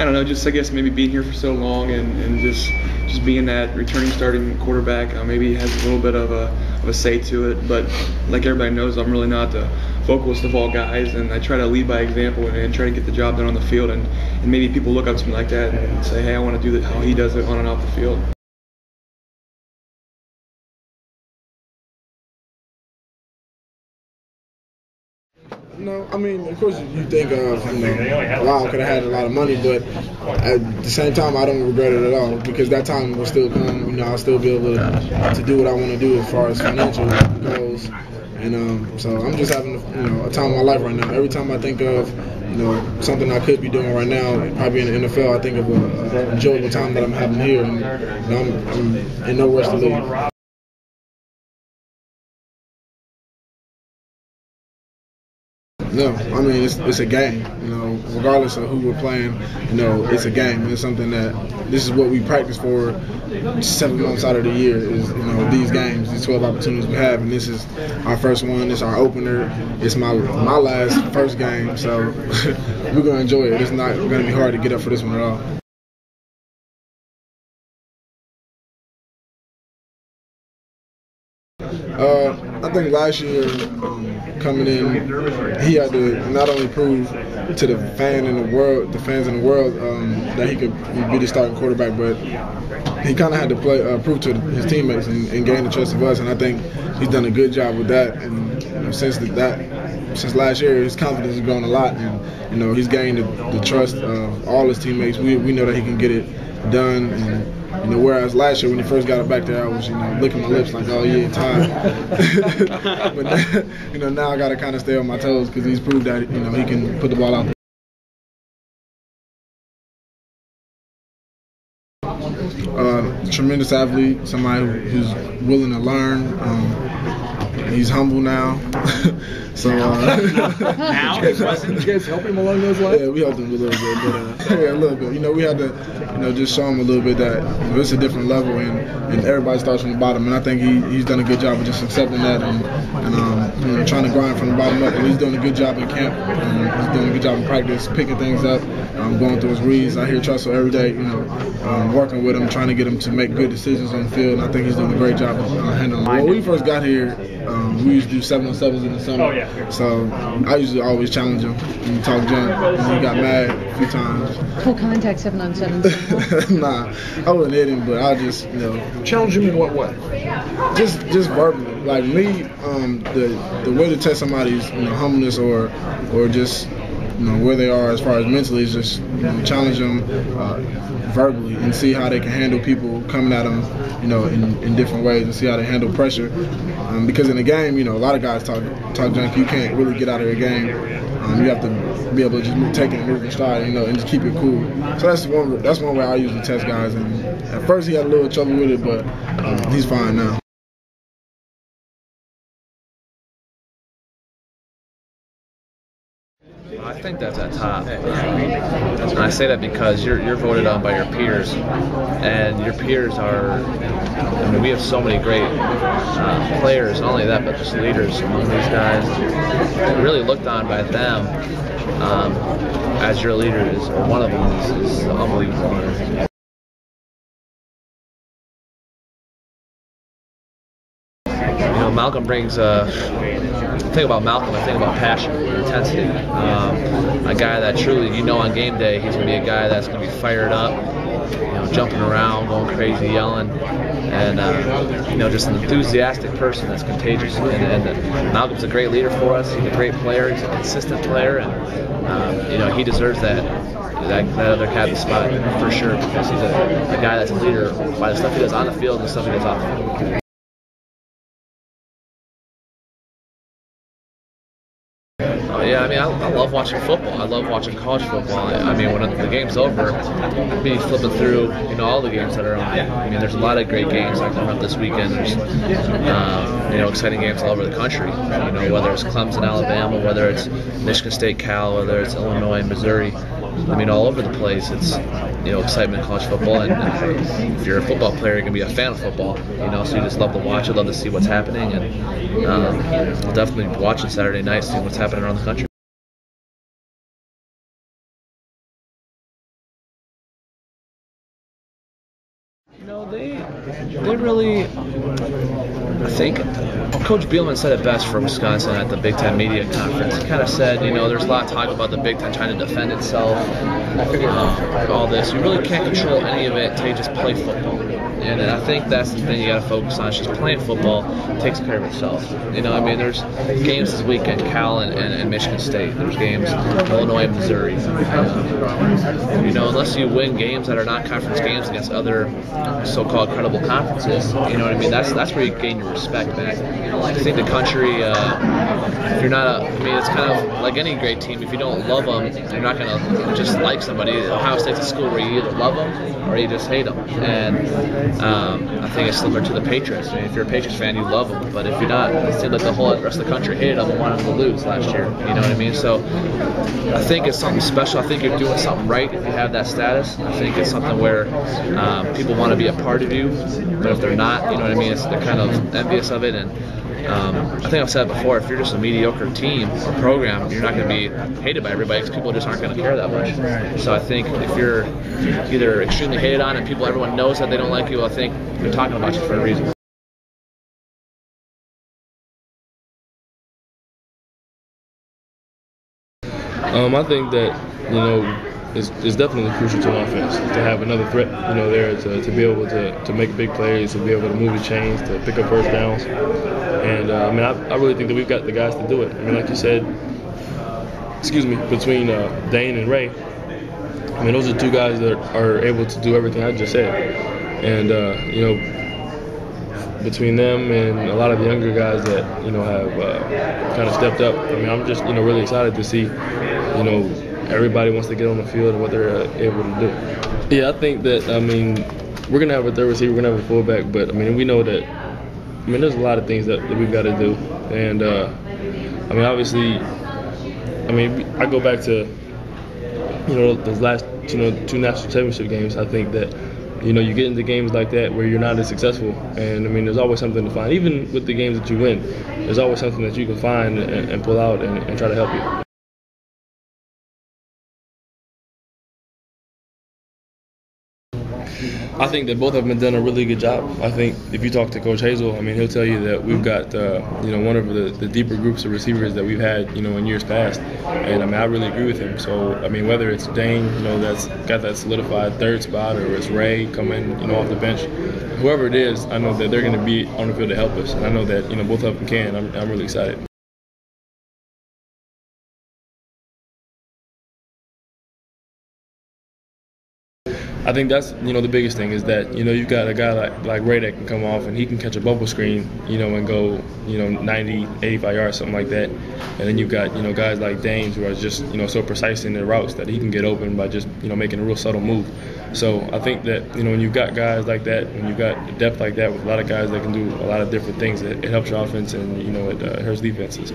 I don't know, just I guess maybe being here for so long and just being that returning starting quarterback, maybe has a little bit of a say to it. But like everybody knows, I'm really not the vocalist of all guys, and I try to lead by example and try to get the job done on the field. And maybe people look up to me like that and say, hey, I want to do that how he does it on and off the field. No, I mean, of course you think of, wow, I could have had a lot of money, but at the same time, I don't regret it at all because that time will still come. I'll still be able to do what I want to do as far as financial goals. And so I'm just having, a time of my life right now. Every time I think of, something I could be doing right now, probably in the NFL, I think of an enjoyable time that I'm having here, and I'm in no rush to leave. No, I mean it's a game. Regardless of who we're playing, it's a game. It's something that this is what we practice for 7 months out of the year. Is these games, these 12 opportunities we have, and this is our first one. It's our opener. It's my last first game, so we're gonna enjoy it. It's not gonna be hard to get up for this one at all. I think last year, coming in, he had to not only prove to the fans in the world, that he could be the starting quarterback, but he kind of had to prove to his teammates and gain the trust of us. And I think he's done a good job with that. And since last year, his confidence has grown a lot, and he's gained the trust of all his teammates. We know that he can get it done. And whereas last year when he first got it back there, I was licking my lips like, oh yeah, time. But now I got to kind of stay on my toes because he's proved that he can put the ball out there. Tremendous athlete, somebody who's willing to learn. He's humble now. So now he wasn't. Did you guys help him along those lines? Yeah, we helped him a little bit, but yeah, a little bit. We had to, just show him a little bit that it's a different level, and everybody starts from the bottom. And I think he's done a good job of just accepting that and trying to grind from the bottom up. And he's doing a good job in camp. He's doing a good job in practice, picking things up, going through his reads. I hear Tressel every day, working with him, trying to get him to make good decisions on the field. And I think he's doing a great job of handling it. When we first got here, we used to do 7-on-7s in the summer. Oh, yeah. So I used to always challenge him and talk junk, and he got mad a few times. Full contact 7-on-7. Nah, I wouldn't hit him, but I just, Challenge him in what way? Just verbally. Like me, the way to test somebody's humbleness or just where they are as far as mentally is just challenge them verbally and see how they can handle people coming at them, in different ways, and see how they handle pressure. Because in the game, a lot of guys talk junk. You can't really get out of a game. You have to be able to just take it and move in stride, and just keep it cool. So that's one way I usually test guys. And at first he had a little trouble with it, but he's fine now. I think that's at top. And I say that because you're voted on by your peers, and your peers are. We have so many great players. Not only that, but just leaders among these guys. Really looked on by them as your leader is, or one of them is unbelievable. Malcolm brings I think about Malcolm, I think about passion and intensity. A guy that truly, on game day, he's going to be a guy that's going to be fired up, jumping around, going crazy, yelling, and just an enthusiastic person that's contagious. And Malcolm's a great leader for us. He's a great player. He's a consistent player, and he deserves that other captain spot for sure, because he's a guy that's a leader by the stuff he does on the field and the stuff he does off the field. Yeah, I love watching football. I love watching college football. When the game's over, I'll be flipping through, all the games that are on. There's a lot of great games that come up this weekend. There's, exciting games all over the country. Whether it's Clemson, Alabama, whether it's Michigan State, Cal, whether it's Illinois, Missouri. All over the place. It's, excitement in college football. And if you're a football player, you're going to be a fan of football. So you just love to watch it, love to see what's happening. And I'll definitely be watching Saturday night, seeing what's happening around the country. they really, I think Coach Bielema said it best for Wisconsin at the Big Ten Media Conference. He kind of said, you know, there's a lot of talk about the Big Ten trying to defend itself, all this. You really can't control any of it until you just play football. And I think that's the thing you got to focus on. It's just playing football takes care of itself. You know, I mean, there's games this weekend, Cal and Michigan State. There's games, Illinois and Missouri. You know, unless you win games that are not conference games against other so-called credible conferences, you know what I mean? That's where you gain your respect back. I think the country, if you're not I mean, it's kind of like any great team. If you don't love them, you're not going to just like somebody. Ohio State's a school where you either love them or you just hate them. And I think it's similar to the Patriots. I mean, if you're a Patriots fan, you love them. But if you're not, it seems like the whole rest of the country hated them and wanted them to lose last year. You know what I mean? So I think it's something special. I think you're doing something right if you have that status. I think it's something where people want to be a part of you. But if they're not, you know what I mean? They're kind of envious of it. And I think I've said before, if you're just a mediocre team or program, you're not going to be hated by everybody because people just aren't going to care that much. So I think if you're either extremely hated on and everyone knows that they don't like you, I think they're talking about you for a reason. I think that, you know, it's definitely crucial to an offense to have another threat, you know, there to be able to make big plays, to be able to move the chains, to pick up first downs. And I mean, I really think that we've got the guys to do it. I mean, like you said, between Dane and Ray, I mean, those are two guys that are able to do everything I just said. And you know, between them and a lot of the younger guys that, you know, have kind of stepped up, I mean, I'm just, you know, really excited to see, you know, everybody wants to get on the field and what they're able to do. Yeah, I think that, I mean, we're going to have a third receiver, we're going to have a fullback, but, I mean, we know that, I mean, there's a lot of things that we've got to do. And, I mean, obviously, I mean, I go back to, you know, those last, you know, 2 national championship games. I think that, you know, you get into games like that where you're not as successful. And, I mean, there's always something to find. Even with the games that you win, there's always something that you can find and pull out and try to help you. I think that both of them have done a really good job. I think if you talk to Coach Hazel, I mean, he'll tell you that we've got, you know, one of the deeper groups of receivers that we've had, you know, in years past. And, I mean, I really agree with him. So, I mean, whether it's Dane, you know, that's got that solidified third spot, or it's Ray coming, you know, off the bench, whoever it is, I know that they're going to be on the field to help us. And I know that, you know, both of them can. I'm really excited. I think that's, you know, the biggest thing is that, you know, you've got a guy like Ray that can come off and he can catch a bubble screen, you know, and go, you know, 90, 85 yards, something like that. And then you've got, you know, guys like Dane who are just, you know, so precise in their routes that he can get open by just, you know, making a real subtle move. So I think that, you know, when you've got guys like that, when you've got depth like that with a lot of guys that can do a lot of different things, it helps your offense and, you know, it hurts defenses.